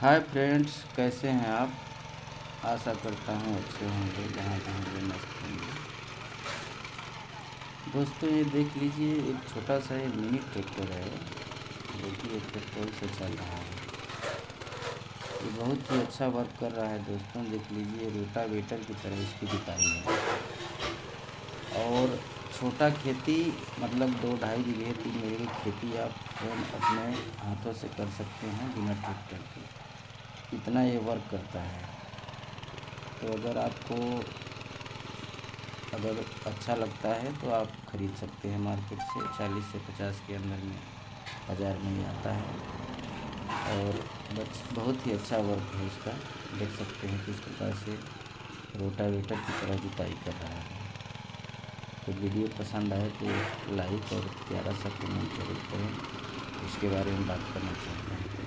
Hi friends, कैसे हैं आप। आशा करता हूँ अच्छे होंगे, जहाँ भी होंगे मस्त होंगे। दोस्तों ये देख लीजिए, एक छोटा सा ये मिनी ट्रैक्टर है जो कि एक पेट्रोल से चल रहा है। ये बहुत ही अच्छा वर्क कर रहा है दोस्तों। देख लीजिए, रोटावेटर की तरह इसकी जुताई है। और छोटा खेती मतलब 2-2.5 बीघे 3 बीघे की खेती आप स्वयं अपने हाथों से कर सकते हैं बिना ट्रैक्टर के। इतना ये वर्क करता है। तो अगर अच्छा लगता है तो आप ख़रीद सकते हैं मार्केट से। 40 से 50 के अंदर में बाज़ार में ही आता है। और बहुत ही अच्छा वर्क है इसका। देख सकते हैं किस प्रकार से रोटावेटर की तरह जुताई कर रहा है। तो वीडियो पसंद आए तो लाइक और प्यारा सा कमेंट जरूर करें। इसके बारे में बात करना चाहते हैं।